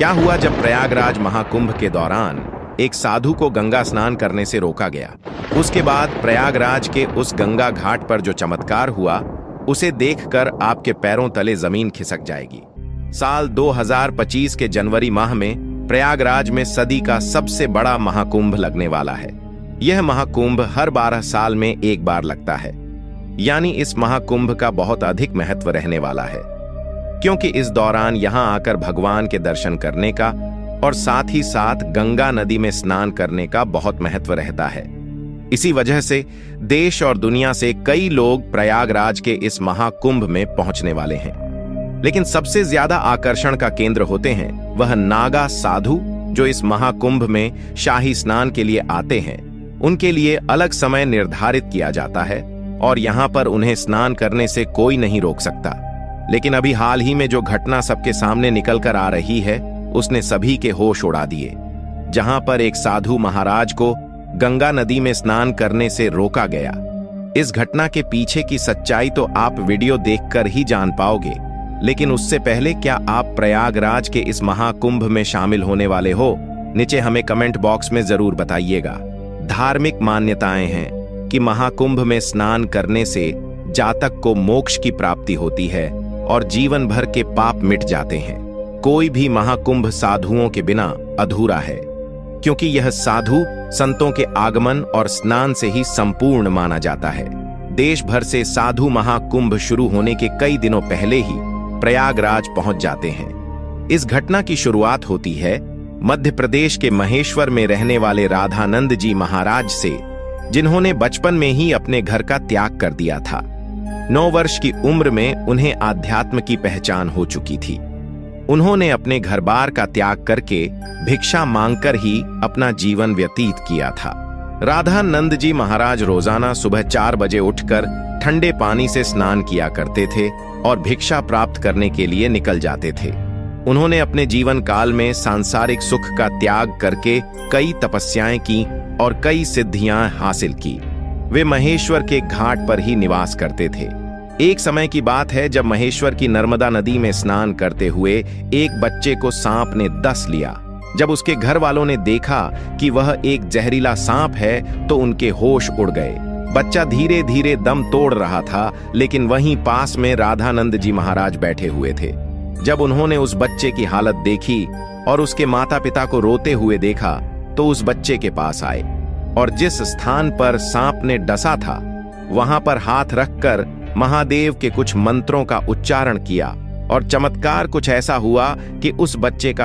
क्या हुआ जब प्रयागराज महाकुंभ के दौरान एक साधु को गंगा स्नान करने से रोका गया। उसके बाद प्रयागराज के उस गंगा घाट पर जो चमत्कार हुआ, उसे देखकर आपके पैरों तले जमीन खिसक जाएगी। साल 2025 के जनवरी माह में प्रयागराज में सदी का सबसे बड़ा महाकुंभ लगने वाला है। यह महाकुंभ हर 12 साल में एक बार लगता है, यानी इस महाकुंभ का बहुत अधिक महत्व रहने वाला है, क्योंकि इस दौरान यहां आकर भगवान के दर्शन करने का और साथ ही साथ गंगा नदी में स्नान करने का बहुत महत्व रहता है। इसी वजह से देश और दुनिया से कई लोग प्रयागराज के इस महाकुंभ में पहुंचने वाले हैं। लेकिन सबसे ज्यादा आकर्षण का केंद्र होते हैं वह नागा साधु, जो इस महाकुंभ में शाही स्नान के लिए आते हैं। उनके लिए अलग समय निर्धारित किया जाता है और यहां पर उन्हें स्नान करने से कोई नहीं रोक सकता। लेकिन अभी हाल ही में जो घटना सबके सामने निकल कर आ रही है, उसने सभी के होश उड़ा दिए। जहां पर एक साधु महाराज को गंगा नदी में स्नान करने से रोका गया। इस घटना के पीछे की सच्चाई तो आप वीडियो देखकर ही जान पाओगे, लेकिन उससे पहले क्या आप प्रयागराज के इस महाकुंभ में शामिल होने वाले हो? नीचे हमें कमेंट बॉक्स में जरूर बताइएगा। धार्मिक मान्यताएं हैं कि महाकुंभ में स्नान करने से जातक को मोक्ष की प्राप्ति होती है और जीवन भर के पाप मिट जाते हैं। कोई भी महाकुंभ साधुओं के बिना अधूरा है, क्योंकि यह साधु संतों के आगमन और स्नान से ही संपूर्ण माना जाता है। देश भर से साधु महाकुंभ शुरू होने के कई दिनों पहले ही प्रयागराज पहुंच जाते हैं। इस घटना की शुरुआत होती है मध्य प्रदेश के महेश्वर में रहने वाले राधानंद जी महाराज से, जिन्होंने बचपन में ही अपने घर का त्याग कर दिया था। 9 वर्ष की उम्र में उन्हें आध्यात्म की पहचान हो चुकी थी। उन्होंने अपने घर बार का त्याग करके भिक्षा मांगकर ही अपना जीवन व्यतीत किया था। राधानंद जी महाराज रोजाना सुबह 4 बजे उठकर ठंडे पानी से स्नान किया करते थे और भिक्षा प्राप्त करने के लिए निकल जाते थे। उन्होंने अपने जीवन काल में सांसारिक सुख का त्याग करके कई तपस्याएं की और कई सिद्धियां हासिल की। वे महेश्वर के घाट पर ही निवास करते थे। एक समय की बात है जब महेश्वर की नर्मदा नदी में स्नान करते हुए एक बच्चे को सांप ने डस लिया। जब उसके घर वालों ने देखा कि वह एक जहरीला सांप है तो उनके होश उड़ गए। बच्चा धीरे धीरे दम तोड़ रहा था, लेकिन वहीं पास में राधानंद जी महाराज बैठे हुए थे। जब उन्होंने उस बच्चे की हालत देखी और उसके माता पिता को रोते हुए देखा, तो उस बच्चे के पास आए और जिस स्थान पर सांप ने डसा था वहां पर हाथ रखकर महादेव के कुछ मंत्रों का उच्चारण किया और चमत्कार कुछ ऐसा हुआ कि उस बच्चे का